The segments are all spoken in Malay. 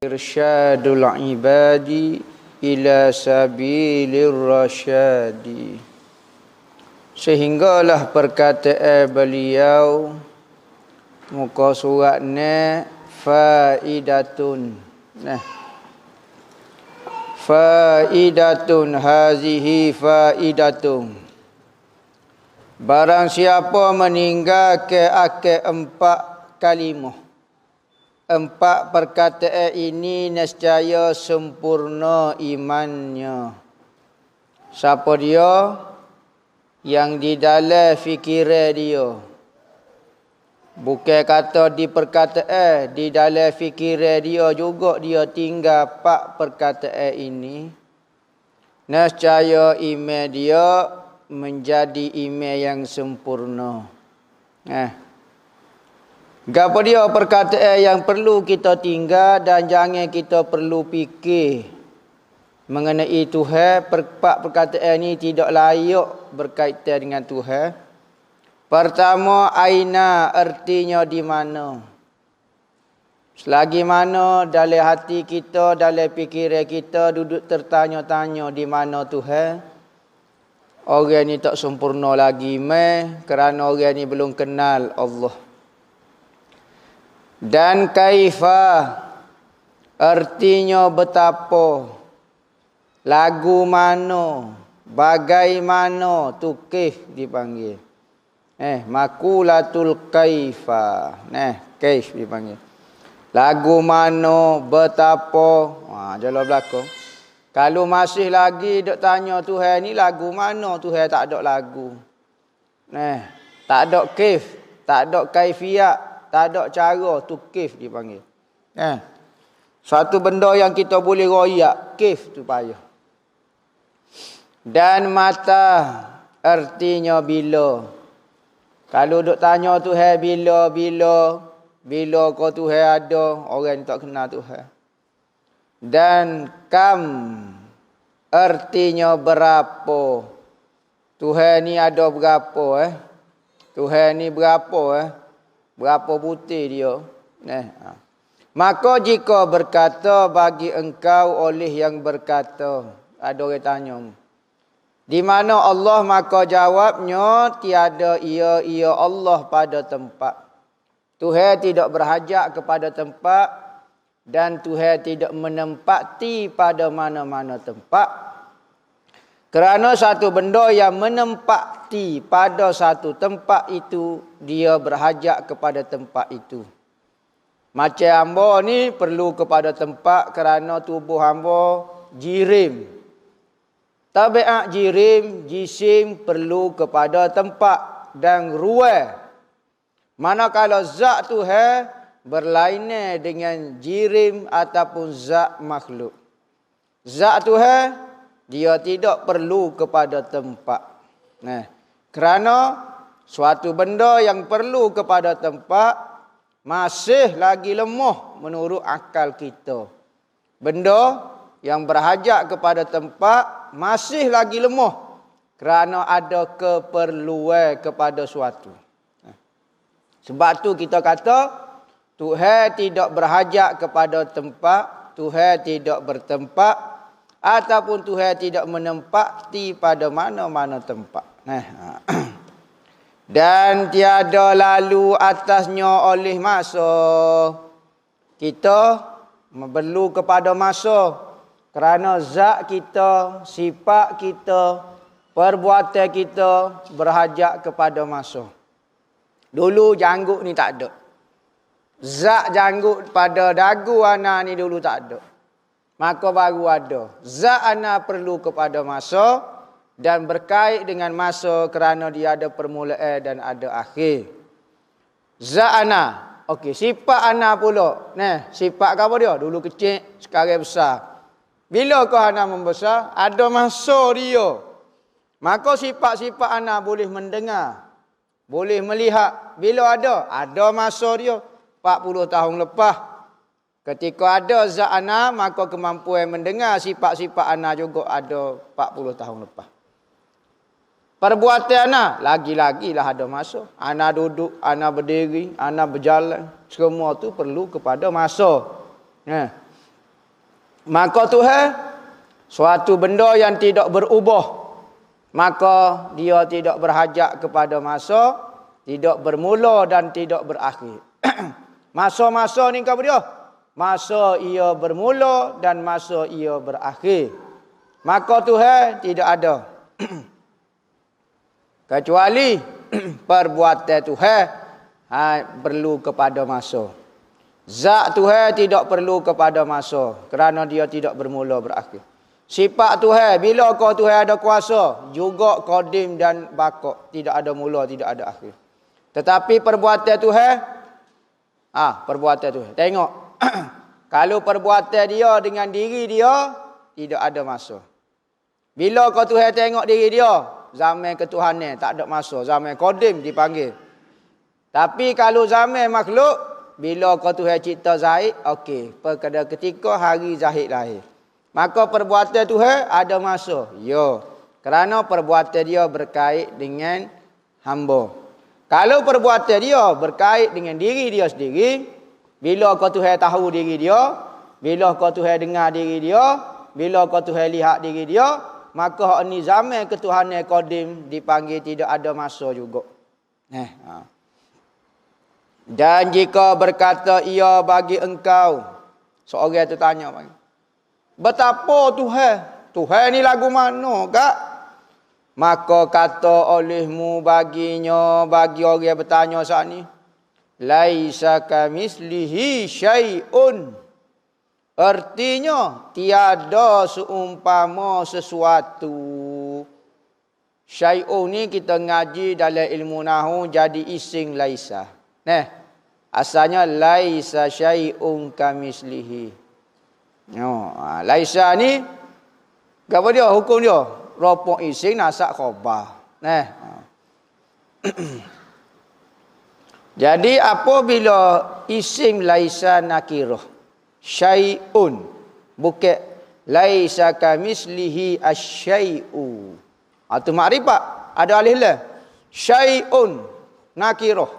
Irsyadul ibadi ila sabilir rasyadi. Sehinggalah perkataan beliau muka surat ni faidatun. Nah, faidatun hazihi faidatun. Barang siapa meninggalkan akal 4 kalimah, 4 perkataan ini nescaya sempurna imannya. Siapa dia? Yang di dalam fikiran dia. Bukan kata di perkataan, di dalam fikiran dia juga dia tinggal 4 perkataan ini. Nescaya iman dia menjadi iman yang sempurna. Gapo dia perkataan yang perlu kita tinggal dan jangan kita perlu fikir mengenai Tuhan. 4 perkataan ini tidak layak berkaitan dengan Tuhan. Pertama, aina, artinya di mana. Selagi mana dalam hati kita, dalam fikiran kita duduk tertanya-tanya di mana Tuhan, orang ni tak sempurna lagi kerana orang ni belum kenal Allah. Dan kaifa, artinya betapa, lagu mana, bagaimana, tu kaif dipanggil. Makulatul kaifa. Kaif dipanggil. Lagu mana, betapa. Jalan belakang. Kalau masih lagi duk tanya Tuhan ni lagu mana, Tuhan tak ada lagu. Tak ada kaif, tak ada kaifiat. Tak ada cara, tu kif dipanggil. Satu benda yang kita boleh royak, kif tu payah. Dan mata, artinya bila. Kalau duk tanya Tuhan bila kau Tuhan ada, orang tak kenal Tuhan. Dan kam, artinya berapa. Tuhan ni ada berapa Tuhan ni berapa Berapa putih dia. Maka jika berkata bagi engkau oleh yang berkata. Ada orang tanya. Di mana Allah, maka jawabnya tiada ia Allah pada tempat. Tuhan tidak berhajat kepada tempat. Dan Tuhan tidak menempati pada mana-mana tempat. Kerana satu benda yang menempati pada satu tempat itu, dia berhajat kepada tempat itu. Macam hamba ni perlu kepada tempat kerana tubuh hamba jirim. Tabiat jirim, jisim perlu kepada tempat dan ruang. Manakala zat Tuhan berlainan dengan jirim ataupun zat makhluk. Zat Tuhan dia tidak perlu kepada tempat. Kerana suatu benda yang perlu kepada tempat masih lagi lemah menurut akal kita. Benda yang berhajat kepada tempat masih lagi lemah kerana ada keperluan kepada suatu. Sebab tu kita kata Tuhan tidak berhajat kepada tempat, Tuhan tidak bertempat, ataupun Tuhan tidak menempati pada mana-mana tempat. Dan tiada lalu atasnya oleh masa. Kita perlu kepada masa. Kerana zat kita, sifat kita, perbuatan kita berhajat kepada masa. Dulu janggut ni tak ada. Zat janggut pada dagu anak ni dulu tak ada. Maka baru ada. Zat ana perlu kepada masa dan berkait dengan masa kerana dia ada permulaan dan ada akhir. Zat ana. Okey, sifat ana pula. Sifat apa dia? Dulu kecil, sekarang besar. Bila kau ana membesar, ada masa dia. Maka sifat-sifat ana boleh mendengar, boleh melihat. Bila ada? Ada masa dia. 40 tahun lepas. Ketika ada zat ana, maka kemampuan mendengar sifat-sifat ana juga ada 40 tahun lepas. Perbuatan ana lagi-lagilah ada masa. Ana duduk, ana berdiri, ana berjalan, semua tu perlu kepada masa. Maka Tuhan suatu benda yang tidak berubah, maka dia tidak berhajat kepada masa, tidak bermula dan tidak berakhir. Masa-masa ni apa dia? Masa ia bermula dan masa ia berakhir. Maka Tuhan tidak ada. Kecuali perbuatan Tuhan perlu kepada masa. Zat Tuhan tidak perlu kepada masa kerana dia tidak bermula berakhir. Sifat Tuhan, bila kau Tuhan ada kuasa, juga qadim dan baqa, tidak ada mula, tidak ada akhir. Tetapi perbuatan Tuhan, perbuatan Tuhan. Tengok. Kalau perbuatan dia dengan diri dia, tidak ada masa. Bila kau Tuhan tengok diri dia, zaman ketuhanan tak ada masa, zaman qadim dipanggil. Tapi kalau zaman makhluk, bila kau Tuhan cipta Zahid, okey, pada ketika hari Zahid lahir. Maka perbuatan Tuhan ada masa. Ya, kerana perbuatan dia berkait dengan hamba. Kalau perbuatan dia berkait dengan diri dia sendiri, bila kau Tuhan tahu diri dia, bila kau Tuhan dengar diri dia, bila kau Tuhan lihat diri dia, maka hak ni zaman ketuhanan qadim dipanggil tidak ada masa juga. Dan jika berkata ia bagi engkau, seorang tu tanya bagi, betapa Tuhan? Tuhan ni lagu mana kak? Maka kata olehmu baginya, bagi orang yang bertanya saat ni, laisa kamislihi syai'un. Artinya tiada seumpama sesuatu. Syai'un ni kita ngaji dalam ilmu nahwu jadi ising laisa. Asalnya laisa syai'un kamislihi. Laisa ni apa dia hukum dia? Rofo ising nasab khabar. Jadi apabila isim laisa nakirah, syai'un, bukan laisa kamislihi asyai'u. Itu makrifat, ada alif lam. Syai'un nakirah.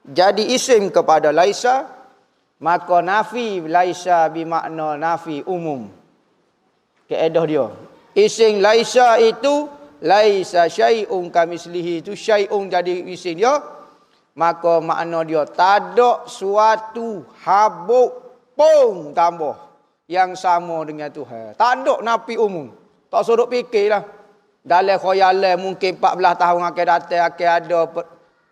Jadi isim kepada laisa, maka nafi laisa bermakna nafi umum. Kaedah dia. Isim laisa itu laisa syai'un kamislihi, itu syai'un jadi isim dia. Maka makna dia tak ada suatu habuk pun tambah yang sama dengan Tuhan. Tak ada nafi umum. Tak suruh fikirlah. Dalam khayalan mungkin 14 tahun akan datang akan ada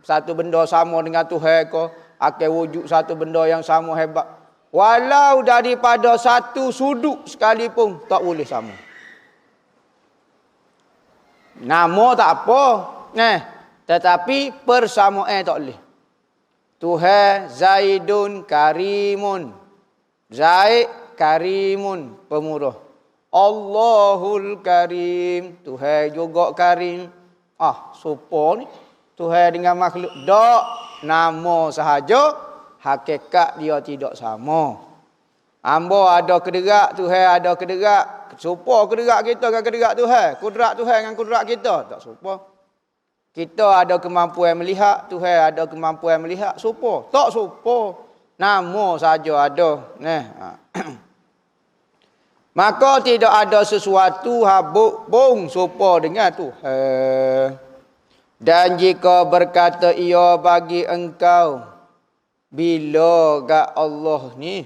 satu benda sama dengan Tuhan ke, akan wujud satu benda yang sama hebat. Walau daripada satu sudut sekalipun tak boleh sama. Nama tak apa. Tetapi persamaan tak boleh. Tuhan Zaidun Karimun. Zaid Karimun, pemurah. Allahul Karim, Tuhan juga Karim. Sopo ni? Tuhan dengan makhluk. Tak, nama sahaja, hakikat dia tidak sama. Hamba ada kederak, Tuhan ada kederak. Sopo kederak kita dengan kederak Tuhan? Kudrat Tuhan dengan kudrat kita? Tak sopo. Kita ada kemampuan melihat, Tuhan ada kemampuan melihat. Sopo? Tak sopo. Nama saja ada. Maka tidak ada sesuatu habuk pun sopo dengan Tuhan. Dan jika berkata ia bagi engkau, bila gak Allah ni?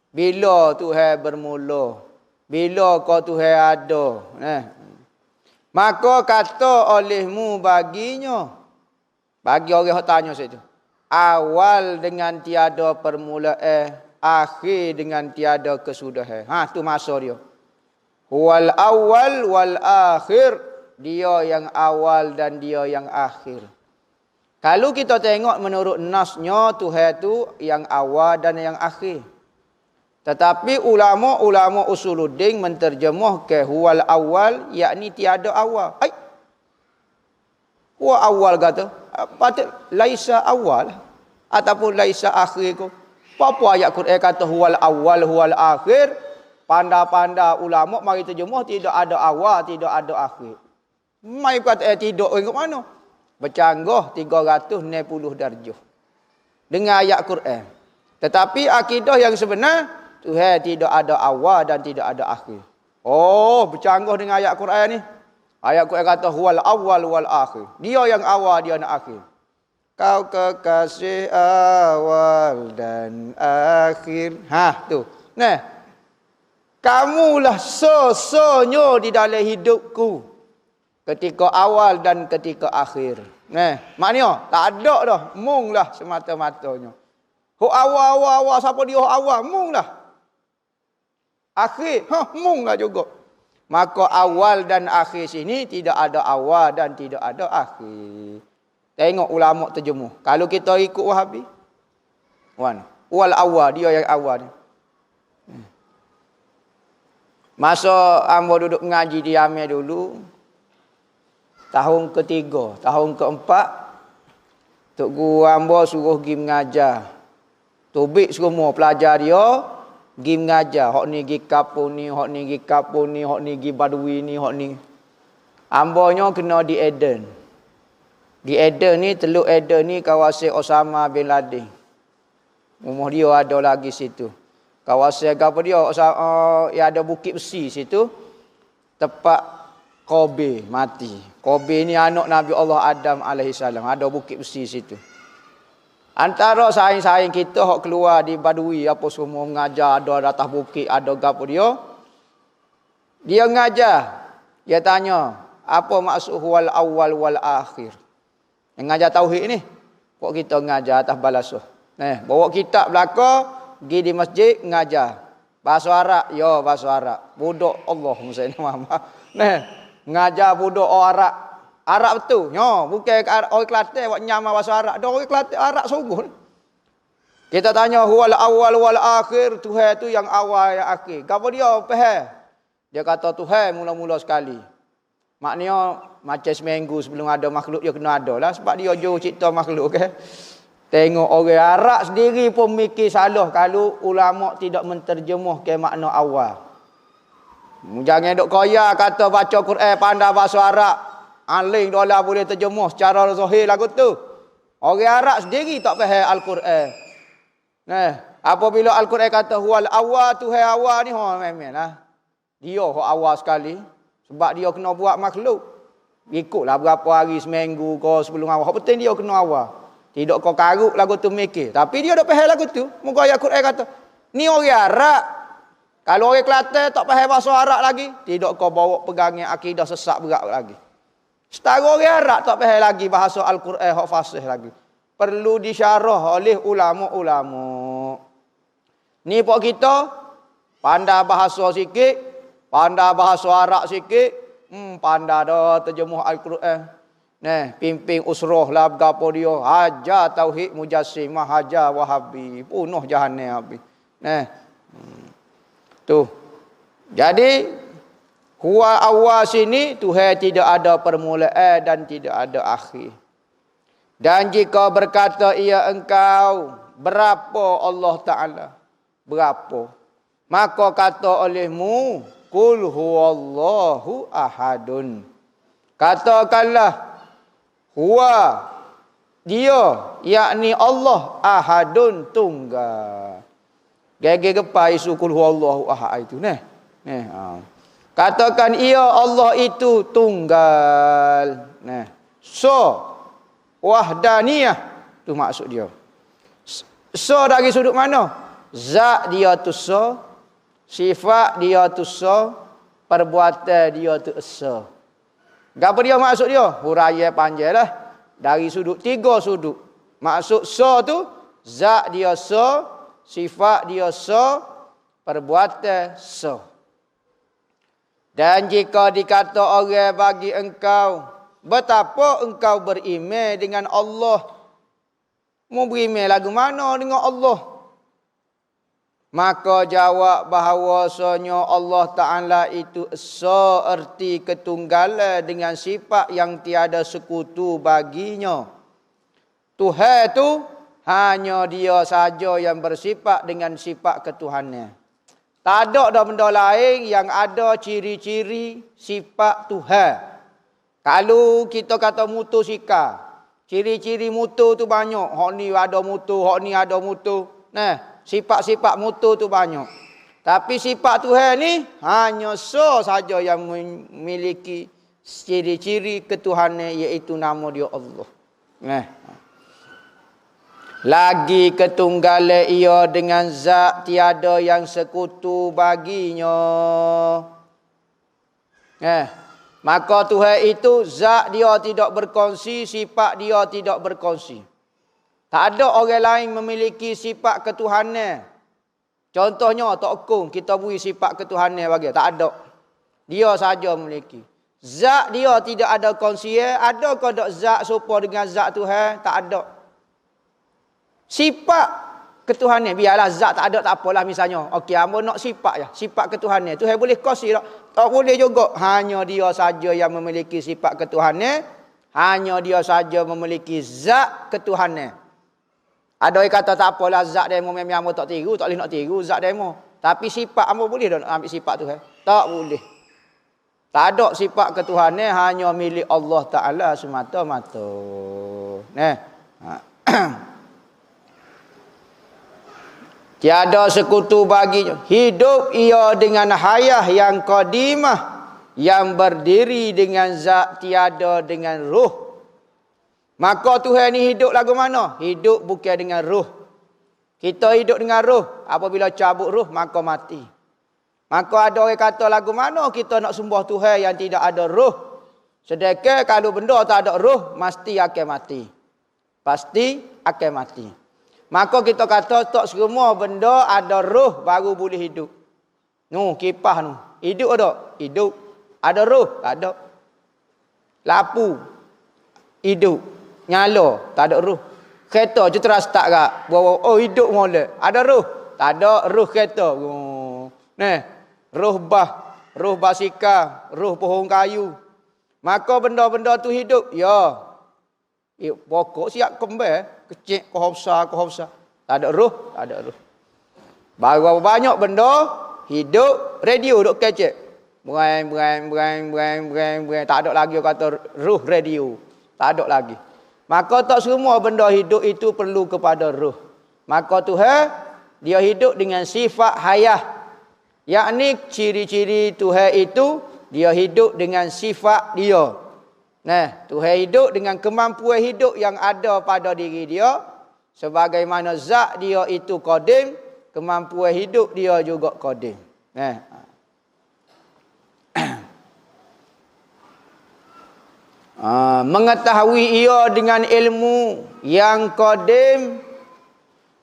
Bila Tuhan bermula? Bila kau Tuhan ada? Maka kata olehmu baginya. Bagi orang yang tanya situ. Awal dengan tiada permulaan, akhir dengan tiada kesudahan. Tu masa dia. Wal awal wal akhir. Dia yang awal dan dia yang akhir. Kalau kita tengok menurut nasnya, Tuhan itu yang awal dan yang akhir. Tetapi ulama-ulama usuluddin menterjemah ke huwal awal, yakni tiada awal. Huwa awal kata. Patut laisa awal ataupun laisa akhir ko. Apa ayat Quran kata huwal awal huwal akhir? Panda-panda ulama mari terjemah tidak ada awal, tidak ada akhir. Mai kata tidur ke mana? Bercanggah 360 darjah. Dengan ayat Quran. Tetapi akidah yang sebenar, Tuhan tidak ada awal dan tidak ada akhir. Oh, bercanggah dengan ayat Quran ni. Ayat Quran kata huwal awal wal akhir. Dia yang awal, dia yang akhir. Kau kekasih awal dan akhir. Tu. Nah, kamulah so-sonyo di dalam hidupku. Ketika awal dan ketika akhir. Nah, maknanya tak ada dah. Mung lah semata-matanya. Hok awal, siapa dia hok awal? Mung lah. Akhir, mung lah juga. Maka awal dan akhir sini tidak ada awal dan tidak ada akhir. Tengok ulama terjemuh. Kalau kita ikut Wahabi, wal awal, dia yang awal ni. Masa ambo duduk mengaji di Amir dulu, tahun ketiga, tahun keempat, Tok Guru ambo suruh pergi mengajar. Tubik semua pelajar dia pergi mengajar. Hak ni pergi kapung ni, hak ni pergi kapung ni, hak ni pergi badui ni, hak ni. Ambonya kena di Eden. Di Eden ni, Teluk Eden ni kawasan Osama bin Laden. Rumah dia ada lagi situ. Kawasan apa dia? Ya ada bukit besi situ. Tempat Kobe mati. Kobe ni anak Nabi Allah Adam alaihissalam. Ada bukit besi situ. Antara saing-saing kita hok keluar di badui apa semua mengajar, ada atas bukit, ada gapo dia. Dia mengajar. Dia tanya, apa maksud wal awal wal akhir? Yang ngajar tauhid ni. Kok kita mengajar atas balasuh. Bawa kitab belaka, pergi di masjid mengajar. Bahasa Arab, ya bahasa Arab. Budak Allah Musayyid Muhammad. Mengajar budak Arab. Arab betul. Bukan orang Kelantan buat nyama bahasa Arab. Ada orang Kelantan Arab sungguh. Kita tanya huwal awal wal akhir, Tuhan tu yang awal yang akhir. Gapo dia faham? Dia kata Tuhan mula-mula sekali. Maknanya macam seminggu sebelum ada makhluk dia kena ada lah sebab dia jauh cipta makhluk kan. Tengok orang Arab sendiri pun mikir salah kalau ulama tidak menterjemahkan makna awal. Jangan duk koyak kata baca Quran pandai bahasa Arab. Aling dolar boleh terjemuh secara zahir lagu tu. Orang Arab sendiri tak faham Al-Quran. Apabila Al-Quran kata huwal awal, Tuhan awal ni, memang lah. Dia awal sekali. Sebab dia kena buat makhluk. Ikutlah berapa hari, seminggu kau sebelum awal. Hak penting dia kena awal. Tidak kau karut lagu tu mikir. Tapi dia tak faham lagu tu. Muka ayat Quran kata, ni orang Arab. Kalau orang Kelantan tak faham bahasa Arab lagi, tidak kau bawa pegangnya akidah sesak berat lagi. Setara orang Arab tak faham lagi bahasa Al-Quran hak fasih lagi. Perlu disyarah oleh ulama-ulama. Ni pok kita pandai bahasa sikit, pandai bahasa Arab sikit, pandai dah terjemuh Al-Quran. Pimpin usrah lah gapo dia, hajar tauhid mujassimah, hajar Wahabi, penuh jahannam habis. Tu. Jadi huwa awal sini Tuhan tidak ada permulaan dan tidak ada akhir. Dan jika berkata ia engkau, berapa Allah Ta'ala? Berapa? Maka kata olehmu, Qul huwallahu ahadun. Katakanlah, huwa, dia, yakni Allah, ahadun, tunggal. Gege gepa isu Qul huwallahu ahad itu. Katakan ia Allah itu tunggal. So, wahdaniyah. Itu maksud dia. So dari sudut mana? Zat dia tu so. Sifat dia tu so. Perbuatan dia tu so. Apa dia maksud dia? Huraya panjang lah. Dari sudut, 3 sudut. Maksud so tu, zat dia so. Sifat dia so. Perbuatan so. Dan jika dikata orang bagi engkau, betapa engkau beriman dengan Allah. Mau beriman lagu mana dengan Allah? Maka jawab bahawasanya Allah Ta'ala itu esa erti ketunggalan dengan sifat yang tiada sekutu baginya. Tuhan itu hanya dia saja yang bersifat dengan sifat ketuhanan. Tak ada benda lain yang ada ciri-ciri sifat Tuhan. Kalau kita kata mutu sika, ciri-ciri mutu tu banyak. Hak ni ada mutu, hak ni ada mutu. Nah, sifat-sifat mutu tu banyak. Tapi sifat Tuhan ni hanya saja yang memiliki ciri-ciri ketuhanan, iaitu nama dia Allah. Nah. Lagi ketunggalan ia dengan zat tiada yang sekutu baginya. Maka Tuhan itu zat dia tidak berkongsi, sifat dia tidak berkongsi. Tak ada orang lain memiliki sifat ketuhanan. Contohnya Tok Kong, kita beri sifat ketuhanan bagi, tak ada. Dia saja memiliki. Zat dia tidak ada kongsi. Adakah tak zat serupa dengan zat Tuhan? Tak ada. Sifat ketuhanan, biarlah zat tak ada tak apalah misalnya. Okey, hamba nak sifat ya, sifat ketuhanan. Tuhan boleh kongsi tak? Tak boleh juga. Hanya dia saja yang memiliki sifat ketuhanan. Hanya dia saja memiliki zat ketuhanan. Ada yang kata tak apalah zat demo memang hamba tak tiru, tak boleh nak tiru zat demo. Tapi sifat hamba boleh tak nak ambil sifat Tuhan? Tak boleh. Tak ada sifat ketuhanan, hanya milik Allah Ta'ala semata-mata. Tiada sekutu baginya. Hidup ia dengan hayah yang qadimah, yang berdiri dengan zat tiada dengan ruh. Maka Tuhan ni hidup lagu mana? Hidup bukan dengan ruh. Kita hidup dengan ruh. Apabila cabut ruh, maka mati. Maka ada orang kata lagu mana kita nak sembah Tuhan yang tidak ada ruh. Sedangkan kalau benda tak ada ruh, mesti akan mati. Pasti akan mati. Maka kita kata tak semua benda ada roh baru boleh hidup. Kipas tu. Hidup tak? Hidup. Ada roh? Tak ada. Lampu. Hidup. Nyala. Tak ada roh. Kereta je terus start kak. Hidup molek. Ada roh? Tak ada roh kereta. Roh roh basikal, roh pohon kayu. Maka benda-benda tu hidup. Ya. Pokok siap kembali. Kecil, kohopsa. Tak ada roh, tak ada roh. Baru banyak benda, hidup, radio duk kecil. Berang. Tak ada lagi kata roh radio. Tak ada lagi. Maka tak semua benda hidup itu perlu kepada roh. Maka Tuhan, dia hidup dengan sifat hayah. Yakni ciri-ciri Tuhan itu, dia hidup dengan sifat dia. Tuhan hidup dengan kemampuan hidup yang ada pada diri dia. Sebagaimana zat dia itu qadim, kemampuan hidup dia juga qadim. Mengetahui ia dengan ilmu yang qadim,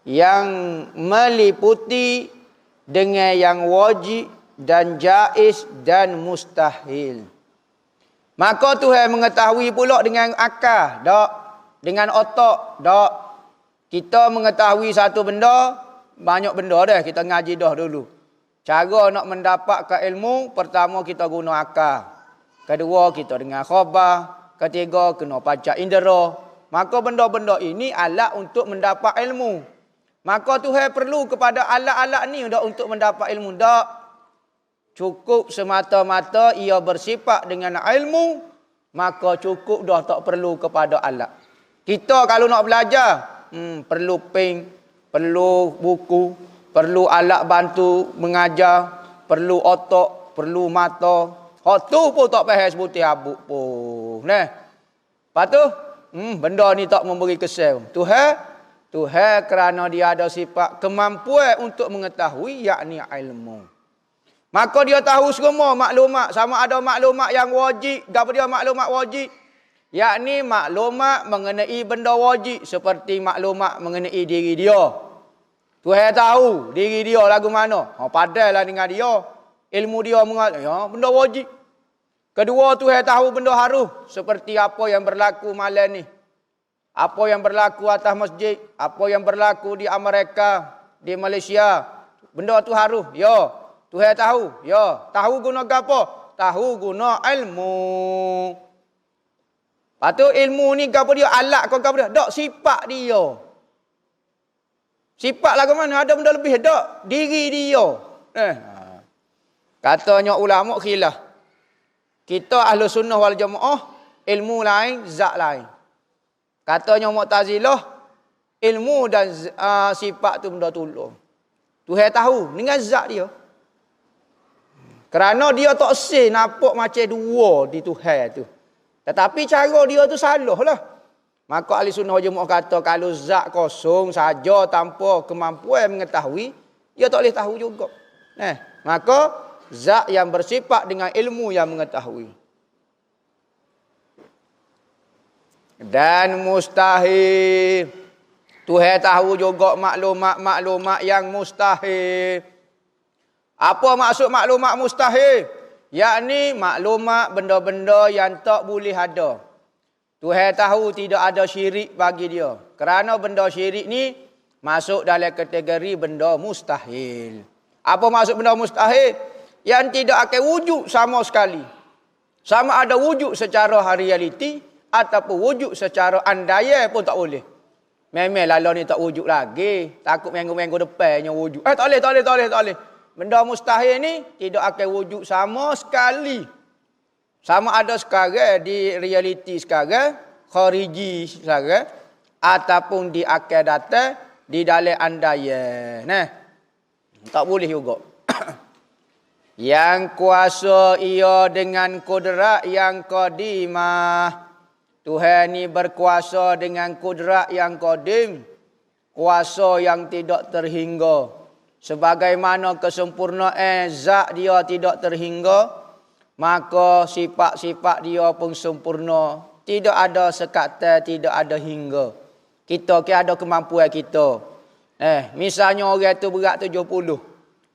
yang meliputi dengan yang wajib dan jaiz dan mustahil. Maka Tuhan mengetahui pula dengan akal, tak? Dengan otak, tak? Kita mengetahui satu benda, banyak benda dah kita ngaji dah dulu. Cara nak mendapatkan ilmu, pertama kita guna akal. Kedua kita dengar khabar, ketiga kena panca indera. Maka benda-benda ini alat untuk mendapat ilmu. Maka Tuhan perlu kepada alat-alat ni untuk mendapat ilmu, tak? Cukup semata-mata ia bersifat dengan ilmu, maka cukup dah, tak perlu kepada alat. Kita kalau nak belajar, perlu pen, perlu buku, perlu alat bantu mengajar, perlu otak, perlu mata. Hak tu pun tak faham sebutir habuk pun. Lepas tu, benda ni tak memberi kesan. Tuhan kerana dia ada sifat kemampuan untuk mengetahui, yakni ilmu. Maka dia tahu semua maklumat. Sama ada maklumat yang wajib. Apa dia maklumat wajib? Yakni maklumat mengenai benda wajib. Seperti maklumat mengenai diri dia. Tuhan tahu diri dia lagu mana. Padahlah dengan dia. Ilmu dia mengatakan, ya, benda wajib. Kedua, Tuhan tahu benda harus. Seperti apa yang berlaku malam ni. Apa yang berlaku atas masjid. Apa yang berlaku di Amerika. Di Malaysia. Benda tu harus. Ya. Tuhan tahu. Ya. Tahu guna apa? Tahu guna ilmu. Lepas tu ilmu ni apa dia? Alat kau apa dia? Tak, sifat dia. Sifat lah ke mana? Ada benda lebih. Tak, diri dia. Katanya ulama khilaf. Kita ahlu sunnah wal jamaah ilmu lain, zat lain. Katanya Mu'tazilah, ilmu dan sifat tu benda tolong. Tuhan tahu dengan zat dia. Kerana dia tak say nampak macam dua di Tuhan tu. Tetapi cara dia tu salah lah. Maka ahli sunnah wal jamaah kata kalau zat kosong saja tanpa kemampuan mengetahui, dia tak boleh tahu juga. Maka zat yang bersifat dengan ilmu yang mengetahui. Dan mustahil. Tuhan tahu juga maklumat-maklumat yang mustahil. Apa maksud maklumat mustahil? Yakni maklumat benda-benda yang tak boleh ada. Tuhan tahu tidak ada syirik bagi dia. Kerana benda syirik ni masuk dalam kategori benda mustahil. Apa maksud benda mustahil? Yang tidak akan wujud sama sekali. Sama ada wujud secara realiti ataupun wujud secara andaya pun tak boleh. Memang lalu ni tak wujud lagi. Takut minggu-minggu depannya wujud. Tak boleh. Benda mustahil ni tidak akan wujud sama sekali. Sama ada sekarang di realiti sekarang, khariji sekarang, ataupun di akan datang di dalam andaya. Tak boleh juga. Yang kuasa ia dengan kudrat yang qadimah. Tuhan ni berkuasa dengan kudrat yang qadim. Kuasa yang tidak terhingga. Sebagaimana kesempurnaan zat dia tidak terhingga, maka sifat-sifat dia pun sempurna. Tidak ada sekata, tidak ada hingga. Kita ada kemampuan kita. Misalnya orang tu berat 70.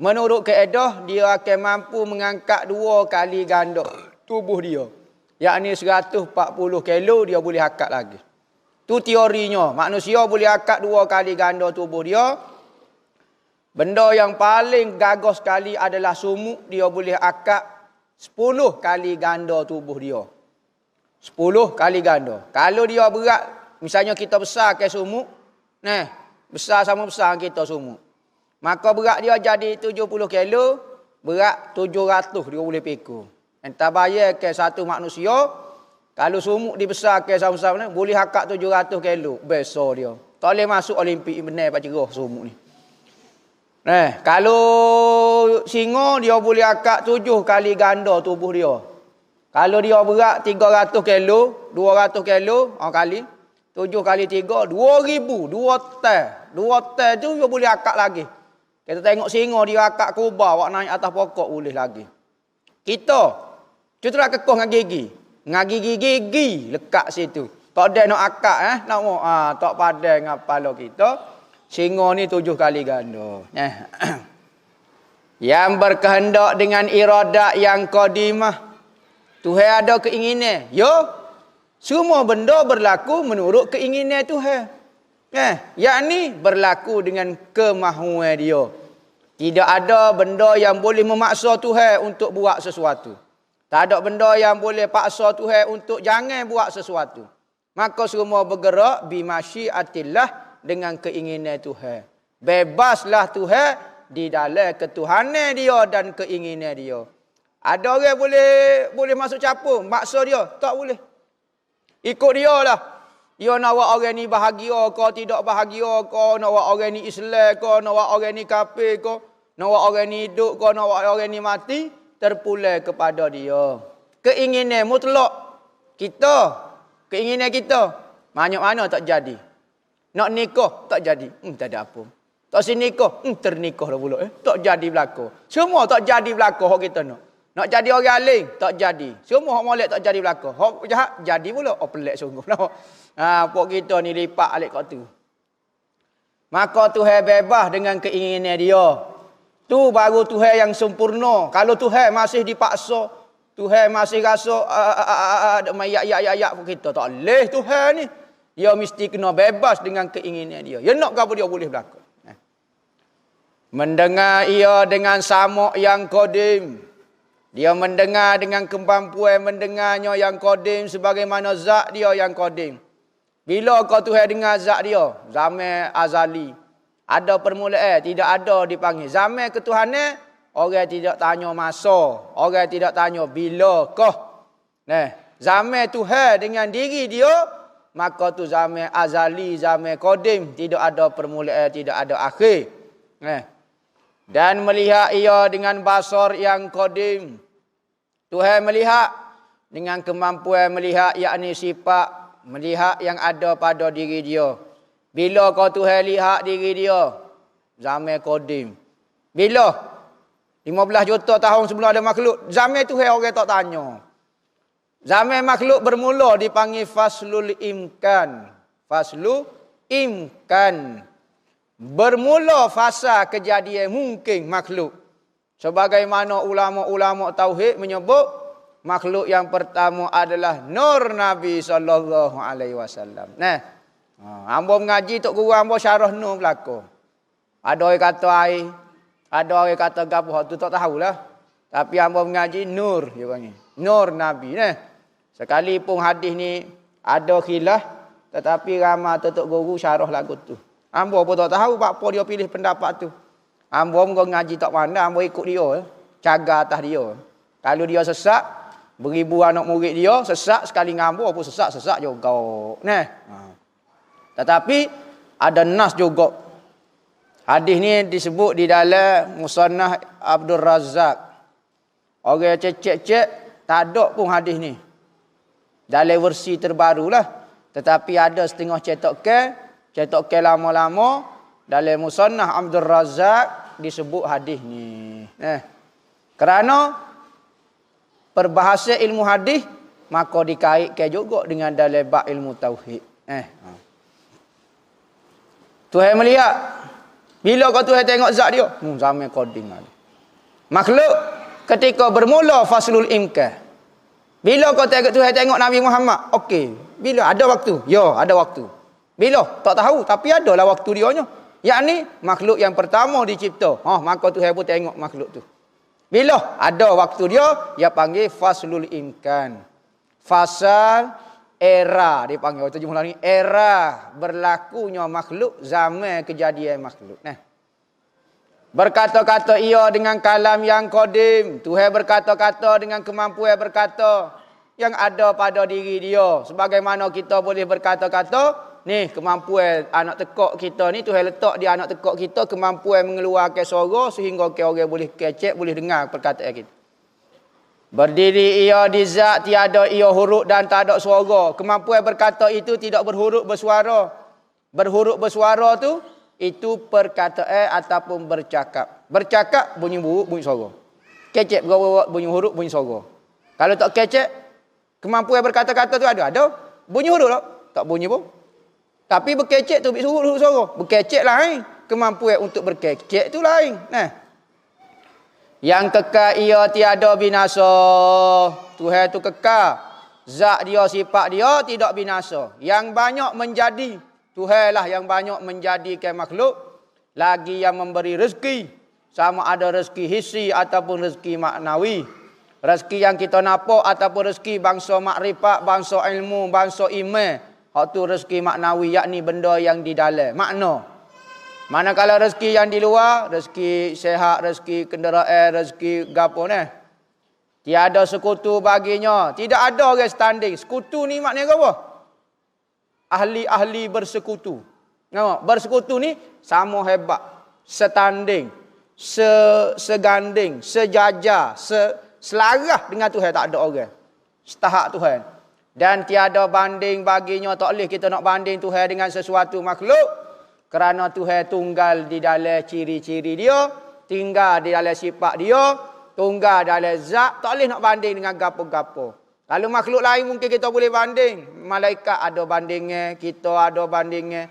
Menurut kaedah, dia akan mampu mengangkat 2 kali ganda tubuh dia. Yakni 140 kilo dia boleh angkat lagi. Tu teorinya. Manusia boleh angkat 2 kali ganda tubuh dia. Benda yang paling gagah sekali adalah sumuk. Dia boleh angkat 10 kali ganda tubuh dia. 10 kali ganda. Kalau dia berat, misalnya kita besar ke sumuk. Besar sama besar kita sumuk. Maka berat dia jadi 70 kilo. Berat 700 dia boleh pikul. Entah bayar ke satu manusia, kalau sumuk dibesar ke sama-sama, boleh angkat 700 kilo. Besar dia. Tak boleh masuk Olimpik benar pak cerah sumuk ni. Kalau singa, dia boleh angkat 7 kali ganda tubuh dia. Kalau dia berat 300 kilo, 200 kilo, kali 7 kali 3, 2000, 2 tan. 2 tan tu dia boleh angkat lagi. Kita tengok singa dia angkat kubah, awak naik atas pokok boleh lagi. Kita cutera kekoh dengan gigi. Dengan gigi-gigi lekat situ. Tak ada nak akak tak padan dengan kepala kita. Singa ni 7 kali ganda. Yang berkehendak dengan iradat yang qadimah. Tuhan ada keinginan. Semua benda berlaku menurut keinginan Tuhan. Yakni berlaku dengan kemahuan dia. Tidak ada benda yang boleh memaksa Tuhan untuk buat sesuatu. Tak ada benda yang boleh paksa Tuhan untuk jangan buat sesuatu. Maka semua bergerak bimasyiatillah dengan keinginan Tuhan. Bebaslah Tuhan di dalam ketuhanan dia dan keinginan dia. Ada orang boleh masuk capung, maksa dia, tak boleh. Ikut dia lah. Dia nak buat orang ni bahagia ke, tidak bahagia ke, nak buat orang ni Islam ke, nak buat orang ni kafir ke, nak buat orang ni hidup ke, nak buat orang ni mati. Terpulang kepada dia. Keinginan mutlak kita. Keinginan kita. Mana-mana tak jadi. Nak nikah, tak jadi. Tak ada apa. Tak si nikah, ternikah dah pula. Tak jadi berlaku. Semua tak jadi berlaku hak kita nak. Nak jadi orang alim, tak jadi. Semua hak molek tak jadi berlaku. Hak jahat, jadi pula. Pelik sungguh. Pok kita ni lipat alik kat tu. Maka Tuhan bebas dengan keinginan dia. Tu baru Tuhan yang sempurna. Kalau Tuhan masih dipaksa, Tuhan masih rasa ya pun kita tak boleh Tuhan ni. Dia mesti kena bebas dengan keinginan dia. Ya nak apa dia boleh berlaku. Mendengar ia dengan samak yang qadim. Dia mendengar dengan kemampuan mendengarnya yang qadim sebagaimana zat dia yang qadim. Bila kau Tuhan dengar zat dia? Zaman azali. Ada permulaan, tidak ada dipanggil. Zaman ketuhanan, orang tidak tanya masa. Orang tidak tanya bilakah. zaman Tuhan dengan diri dia, maka tu zaman azali, zaman qadim, tidak ada permulaan, tidak ada akhir. Dan melihat ia dengan basar yang qadim. Tuhan melihat dengan kemampuan melihat, yakni sifat melihat yang ada pada diri dia. Bila kau Tuhan lihat diri dia? Zaman qadim. Bila? 15 juta tahun sebelum ada makhluk. Zaman Tuhan orang tak tanya. Zaman makhluk bermula dipanggil faslul imkan. Faslu imkan. Bermula fasa kejadian mungkin makhluk. Sebagaimana ulama-ulama tauhid menyebut, makhluk yang pertama adalah nur Nabi sallallahu alaihi wasallam. Hamba mengaji tok guru hamba syarah nur belaka. Ada orang kata air, ada orang kata gapo, tu tak tahulah. Tapi hamba mengaji nur dia panggil. Nur Nabi Sekalipun hadis ni ada khilaf, tetapi ramai tok guru syarah lagu tu. Hamba pun tak tahu apa dia pilih pendapat tu. Hamba muka ngaji tak pandai, hamba ikut dia. Caga atas dia. Kalau dia sesat, beribu anak murid dia, sesat sekali ngamba pun sesat juga. Tetapi ada nas juga. Hadis ni disebut di dalam Musannaf Abdul Razak. Orang cek-cek tak ada pun hadis ni. Dalam versi terbarulah. Tetapi ada setengah cetok lama-lama dalam Musannaf Abdul Razak disebut hadis ni. Kerana perbahasa ilmu hadis maka dikaitkan juga dengan dalam bab ilmu tauhid. Tuhan melihat bila kau Tuhan tengok zat dia, zaman qadim. Makhluk ketika bermula faslul imkan. Bila kau Tuhan tengok Nabi Muhammad, okey. Bila ada waktu? Ya, ada waktu. Bila? Tak tahu, tapi adalah waktu dianya. Yakni makhluk yang pertama dicipta. Maka Tuhan pun tengok makhluk tu. Bila? Ada waktu dia panggil faslul imkan. Fasal era dipanggil. Waktu jumlah ni era berlakunya makhluk, zaman kejadian makhluk. Berkata-kata ia dengan kalam yang qadim. Tuhan berkata-kata dengan kemampuan berkata yang ada pada diri dia. Sebagaimana kita boleh berkata-kata, ni kemampuan anak tekak kita ni Tuhan letak di anak tekak kita kemampuan mengeluarkan suara sehingga orang boleh kecek, boleh dengar perkataan kita. Berdiri ia di zat, tiada ia huruf dan tak ada suara. Kemampuan berkata itu tidak berhuruf bersuara. Berhuruf bersuara tu itu perkataan ataupun bercakap. Bercakap bunyi huruf, bunyi suara. Kecek berbuat bunyi huruf, bunyi suara. Kalau tak kecek, kemampuan berkata-kata tu ada. Bunyi huruf tak bunyi pun. Tapi berkecek tu huruf suara. Berkecek lain. Kemampuan untuk berkecek tu lain. Yang kekal ia tiada binasa. Tuhan tu kekal. Zat dia, sifat dia tidak binasa. Yang banyak menjadi. Tuhanlah yang banyak menjadikan makhluk. Lagi yang memberi rezeki. Sama ada rezeki hissi ataupun rezeki maknawi. Rezeki yang kita nampak ataupun rezeki bangsa makrifat, bangsa ilmu, bangsa iman. Hak tu rezeki maknawi, yakni benda yang di dalam. Makna. Manakala rezeki yang di luar, rezeki sehat, rezeki kenderaan, rezeki gapo tiada sekutu baginya. Tidak ada orang standing. Sekutu ni maknanya apa? Ahli-ahli bersekutu. Nampak? Bersekutu ni sama hebat, setanding, seganding, sejajar, selarah dengan Tuhan, tak ada orang. Setahap Tuhan. Dan tiada banding baginya, tak boleh kita nak banding Tuhan dengan sesuatu makhluk. Kerana Tuhan tunggal di dalam ciri-ciri dia, tinggal di dalam sifat dia, tunggal dalam zat, tak boleh nak banding dengan gapo-gapo. Kalau makhluk lain mungkin kita boleh banding. Malaikat ada bandingnya, kita ada bandingnya.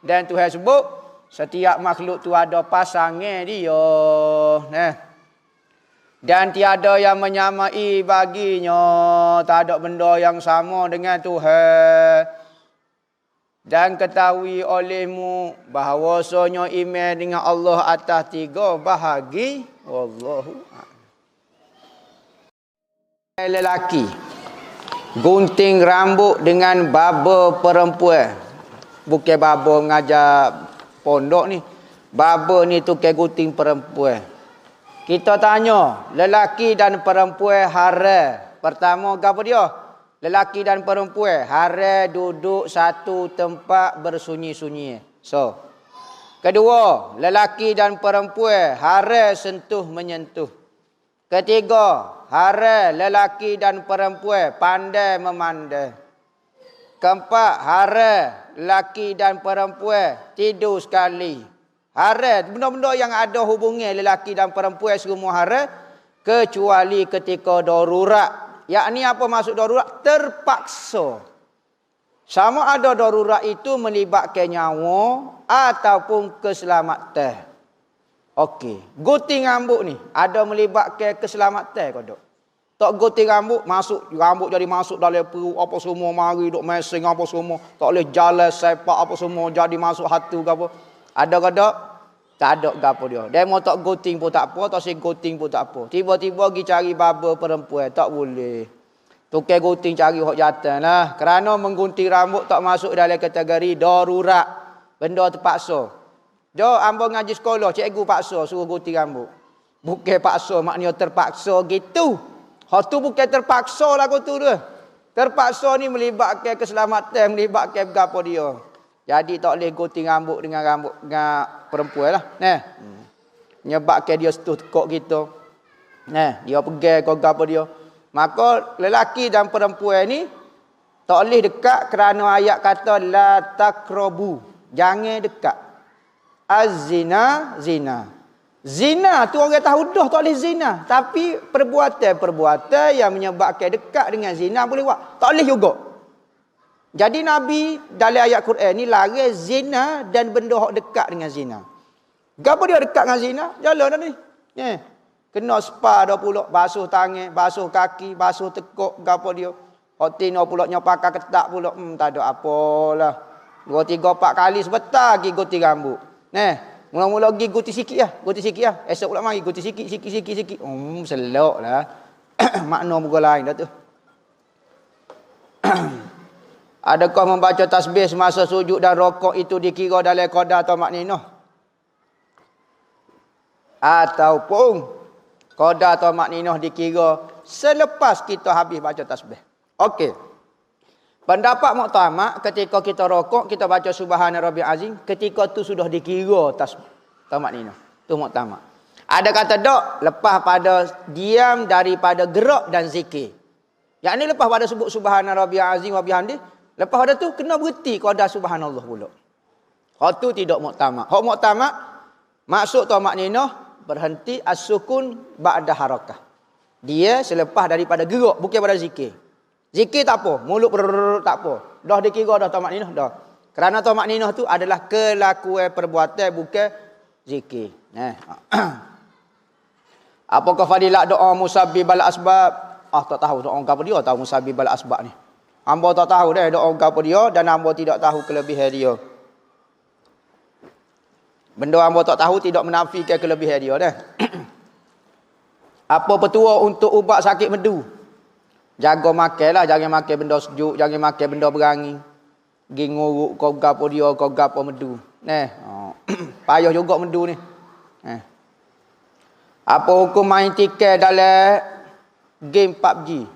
Dan Tuhan sebut, setiap makhluk tu ada pasangan dia. Dan tiada yang menyamai baginya. Tak ada benda yang sama dengan Tuhan. Dan ketahui olehmu bahawasanya iman dengan Allah atas 3 bahagi. Wallahu a'lam. Lelaki gunting rambut dengan baba perempuan. Bukan baba mengajar pondok ni. Baba ni tu ke gunting perempuan. Kita tanya, lelaki dan perempuan haram. Pertama apa dia? lelaki dan perempuan haram duduk satu tempat bersunyi-sunyi. So, kedua, lelaki dan perempuan haram sentuh menyentuh. Ketiga, haram lelaki dan perempuan pandai memandai. Keempat, haram lelaki dan perempuan tidur sekali. Haram, benda-benda yang ada hubungan lelaki dan perempuan semua haram kecuali ketika darurat. Yakni apa maksud darurat? Terpaksa. Sama ada darurat itu melibatkan nyawa ataupun keselamatan. Okey, gunting rambut ni ada melibatkan keselamatan ke tak? Tak gunting rambut, masuk rambut jadi masuk dalam perut apa semua, mari duk mesing apa semua, tak boleh jalan sepak apa semua jadi masuk hatu ke apa. Ada ke tak? Tak ada ke apa dia. Demo tak gunting pun tak apa, tak si gunting pun tak apa. Tiba-tiba pergi cari baba perempuan, tak boleh. Tukar gunting cari hok jatan lah. Kerana menggunting rambut tak masuk dalam kategori darurat. Benda terpaksa. Jo, ambo ngaji sekolah, cikgu paksa suruh gunting rambut. Bukan paksa, maknanya terpaksa gitu. Hak tu bukan terpaksa lah tu tu. Terpaksa ni melibatkan keselamatan, melibatkan apa dia. Jadi tak boleh gunting rambut dengan perempuan lah. Nah. Menyebabkan dia setuh tekuk kita. Nah, dia pegang ke apa dia. Maka lelaki dan perempuan ni tak boleh dekat kerana ayat kata la taqrabu. Jangan dekat. Az-zina, zina. Zina tu orang tahu dah tak boleh zina. Tapi perbuatan-perbuatan yang menyebabkan dekat dengan zina boleh buat. Tak boleh juga. Jadi Nabi dalam ayat Quran ni larang zina dan benda hak dekat dengan zina. Gapo dia dekat dengan zina? Jalan dah ni. Kena spa dah pula, basuh tangan, basuh kaki, basuh tekuk, gapo dia. Hak tino pula pakai ketak pula. Tak ada apalah. 2 3 4 kali sebentar pergi gunting rambut. Mula-mula pergi gunting sikit lah. Gunting sikit lah. Esok pula mari gunting sikit. Selok lah. Makna muka lain dah tu. Adakah membaca tasbih semasa sujud dan rokok itu dikira dalam qada atau makninah? Ataupun qada atau makninah dikira selepas kita habis baca tasbih. Okey. Pendapat muktamad ketika kita rokok, kita baca subhana rabbil azim, ketika tu sudah dikira tamak nina. Tu muktamad. Ada kata dok, lepas pada diam daripada gerak dan zikir. Yang ni lepas pada sebut subhana rabbil azim wa bihamdi, lepas pada tu kena berhenti qada subhanallah pula. Hak tu tidak muktamad. Hak muktamad maksud tamak nina berhenti as-sukun ba'da harakah. Dia selepas daripada gerak, bukan pada zikir. Zikir tak apa, mulut tak apa. Dah dikira dah tamak ninah dah. Kerana tamak ninah tu adalah kelakuan perbuatan bukan zikir. Apakah fadilat doa musabbibal asbab? Tak tahu doa apa dia, tahu musabbibal asbab ni. Hamba tak tahu dah doa apa dia dan hamba tidak tahu kelebihan dia. Benda hamba tak tahu tidak menafikan kelebihan dia dah. Apa petua untuk ubat sakit medu? Jaga makanlah, jangan makan benda sejuk, jangan makan benda berangi. Pergi nguruk kau gapo dia, kau gapo medu. Payah juga medu ni. Apa hukum main tiket dalam game PUBG?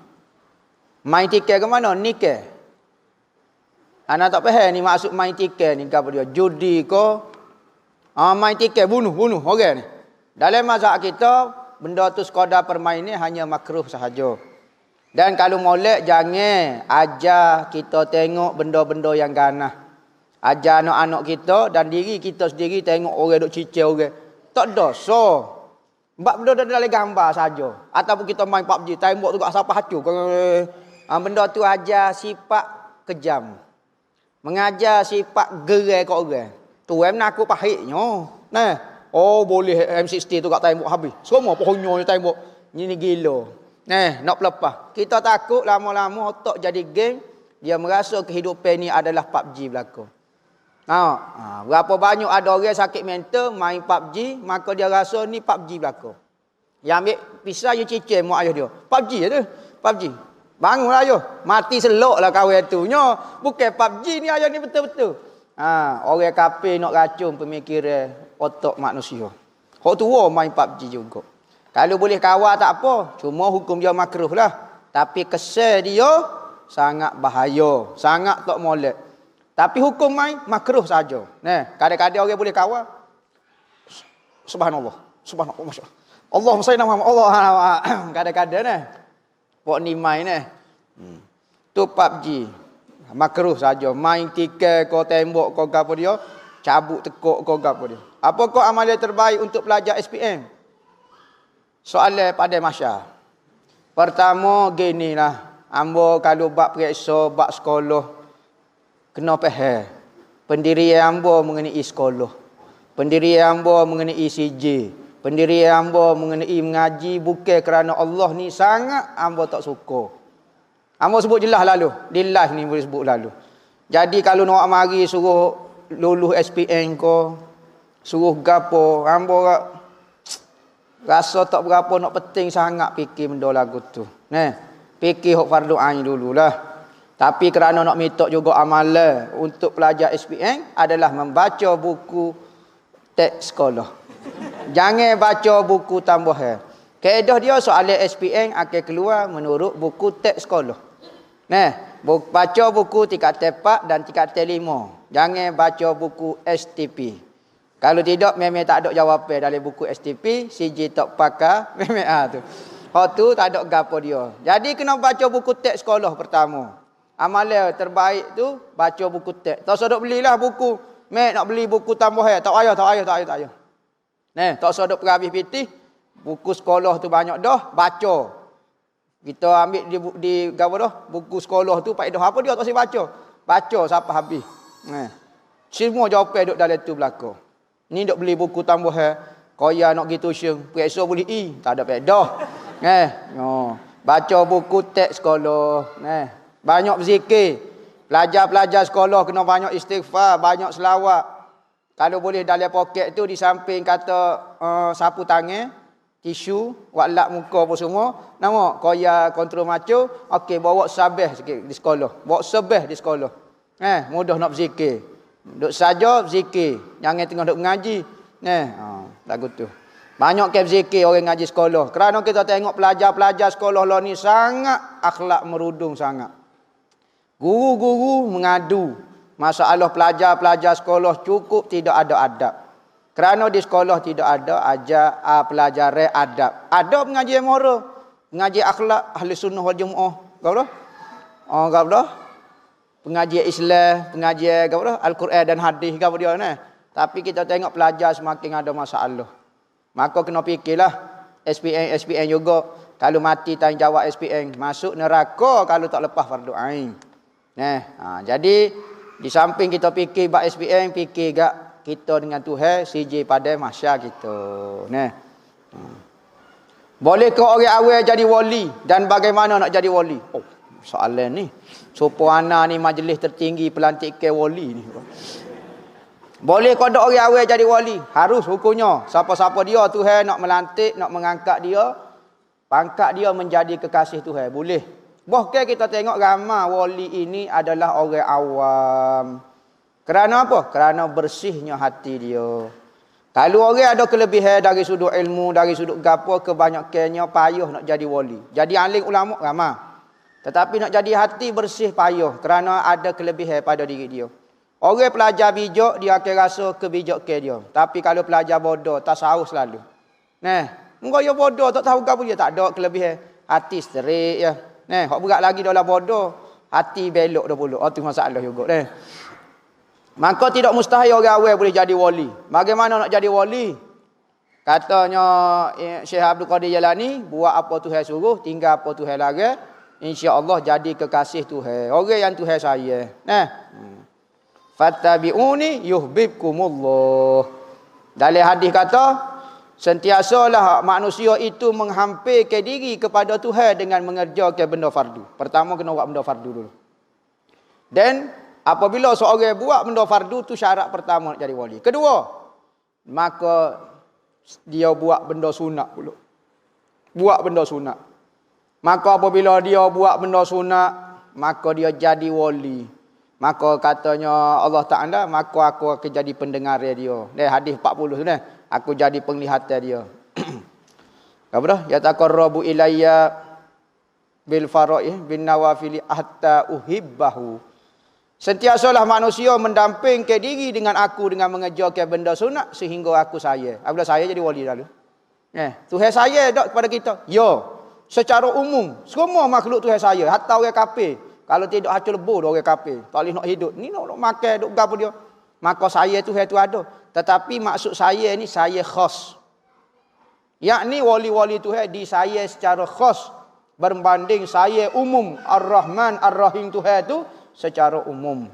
Main tiket ke mana? Nikah. Anak tak faham ni maksud main tiket ni gapo dia? Judi ke? Main tiket bunuh orang ni. Dalam mazhab kita, benda tu sekadar permainan hanya makruh sahaja. Dan kalau molek jangan ajar kita tengok benda-benda yang ganah. Ajar anak-anak kita dan diri kita sendiri tengok orang duk cicil orang. Tak dosa. Sebab benda dalam gambar saja. Ataupun kita main PUBG, tembok tu kat siapa hacu. Benda tu ajar sifat kejam. Mengajar sifat gerai kat orang. Tu menakut pahitnya. Boleh M60 tu kat tembok habis. Semua pohonnya tembok. Ini gila. Nak pelepah. Kita takut lama-lama otak jadi geng. Dia merasa kehidupan ni adalah PUBG berlaku. Berapa banyak ada orang sakit mental main PUBG, maka dia rasa ni PUBG berlaku. Yang ambil pisau dia cicil mak ayah dia. PUBG je tu. PUBG. Bangunlah ayah. Mati selok lah kawan tu. Bukan PUBG ni ayah ni betul-betul. Orang kafir nak racun pemikiran otak manusia. Hak tua main PUBG juga. Kalau boleh kawal tak apa. Cuma hukum dia makruh lah. Tapi kesal dia sangat bahaya, sangat tak molek. Tapi hukum mai makruh saja. Nah, kadang-kadang orang boleh kawal. Subhanallah. Subhanallah. Masya-Allah. Allahumma salli ala Muhammad. Allah. Kadang-kadang nah. Pok ni main nah. Tu PUBG. Makruh saja. Main tikai kau tembok kau gapo dia, cabut tekuk kau gapo dia. Apa kau amalan terbaik untuk pelajar SPM? Soalan pada masyarakat. Pertama ginilah. Ambo kalau bab periksa bab sekolah kena faham pendirian ambo mengenai sekolah, pendirian ambo mengenai CJ, pendirian ambo mengenai mengaji bukan kerana Allah ni sangat ambo tak suka. Ambo sebut jelas lalu, di live ni boleh sebut lalu. Jadi kalau nak mari suruh lulus SPM ko, suruh gapo, ambo rasa tak berapa nak penting sangat fikir benda lagu tu. Nah, fikir hok fardu ain dululah. Tapi kerana nak minta juga amalan untuk pelajar SPM adalah membaca buku teks sekolah. Jangan baca buku tambahan. Kaedah dia soalan SPM akan keluar menurut buku teks sekolah. Nah, baca buku tingkat 4 dan tingkat 5. Jangan baca buku STP. Kalau tidak memang tak ada jawapan dalam buku STP, CJ tak pakai, memang tu. Hak tu tak ada gapo dia. Jadi kena baca buku teks sekolah pertama. Amalan terbaik tu baca buku teks. Tak usah duk belilah buku. Mek nak beli buku tambahan. Tak payah. Nah, tak usah duk perhabis pitih. Buku sekolah tu banyak dah, baca. Kita ambil di gapo dah, buku sekolah tu faedah apa dia tak usah baca. Baca sampai habis. Nah. Semua jawapan duk dalam tu belaka. Ni duk beli buku tambahan. Koya nak pergi tuition, periksa boleh tak ada faedah. Baca buku teks sekolah. Nah. Banyak berzikir. Pelajar-pelajar sekolah kena banyak istighfar, banyak selawat. Kalau boleh dalam poket tu di samping kata sapu tangan, tisu, buat lap muka apa semua. Nama koya kontrol maco, okey bawa sabeh sikit di sekolah. Bawa sabeh di sekolah. Mudah nak berzikir. Duk saja berzikir, jangan tengah duk mengaji. Lagu tu. Banyak ke berzikir orang ngaji sekolah. Kerana kita tengok pelajar-pelajar sekolah lah ni sangat akhlak merudung sangat. Guru-guru mengadu masalah pelajar-pelajar sekolah cukup tidak ada adab. Kerana di sekolah tidak ada ajar pelajar adab. Ada pengajian moral, pengajian akhlak ahli sunnah wal jamaah. Kau dah? Kau dah? Pengajian Islam, pengajian kau dah? Al-Quran dan hadis kau dia ni. Tapi kita tengok pelajar semakin ada masalah. Maka kena fikirlah SPM juga. Kalau mati tanggungjawab SPM, masuk neraka kalau tak lepas fardu ain. Jadi di samping kita fikir bab SPM, fikir gak kita dengan Tuhan CJ pada masyarakat kita. Bolehkah orang awal jadi wali dan bagaimana nak jadi wali? Oh, soalan ni. Supaya anak ni majlis tertinggi pelantikan wali ni. Boleh kau ada orang awal jadi wali? Harus hukumnya. Siapa-siapa dia Tuhan nak melantik, nak mengangkat dia, pangkat dia menjadi kekasih Tuhan. Boleh. Bahkan kita tengok ramai wali ini adalah orang awam. Kerana apa? Kerana bersihnya hati dia. Kalau orang ada kelebihan dari sudut ilmu, dari sudut gapo, kebanyakannya payah nak jadi wali. Jadi alim ulama ramai. Tetapi nak jadi hati bersih payah kerana ada kelebihan pada diri dia. Orang pelajar bijak, dia akan rasa kebijakan dia. Tapi kalau pelajar bodoh, tak tahu selalu. Engkau yang bodoh, tak tahu apa dia, tak ada kelebihan. Hati serik ya. Hak berat lagi dalam bodoh, hati belok dah pula. Itu masalah juga. Maka tidak mustahil orang awal boleh jadi wali. Bagaimana nak jadi wali? Katanya Syekh Abdul Qadir Jalani, buat apa Tuhan suruh, tinggal apa Tuhan larang, insya-Allah jadi kekasih Tuhan. Orang yang Tuhan sayang. Fattabi'uni yuhibbukumullah. Dalam hadis kata, sentiasalah manusia itu menghampirkan diri kepada Tuhan dengan mengerjakan benda fardu. Pertama kena buat benda fardu dulu. Dan apabila seorang buat benda fardu tu syarat pertama nak jadi wali. Kedua, maka dia buat benda sunat pula. Buat benda sunat. Maka apabila dia buat benda sunat, maka dia jadi wali. Maka katanya Allah Ta'ala, maka aku akan jadi pendengar dia. Hadis 40 tu ni. Aku jadi penglihatan dia. Apa dah? Ya taqarrabu ilayya bil fara'i bin nawafili hatta uhibbahu. Sentiasalah manusia mendampingkan diri dengan aku dengan mengerjakan benda sunat sehingga aku saya. Apabila saya jadi wali lalu. Tuhan saya tak kepada kita? Ya. Secara umum, semua makhluk Tuhan saya, hatta orang kafir. Kalau tidak hacul lebu orang kafir, tak boleh nak hidup. Ni nak makan duk gapo dia. Maka saya Tuhan tu ada. Tetapi maksud saya ni saya khas. Yakni wali-wali Tuhan di saya secara khas berbanding saya umum. Ar-Rahman Ar-Rahim Tuhan tu secara umum.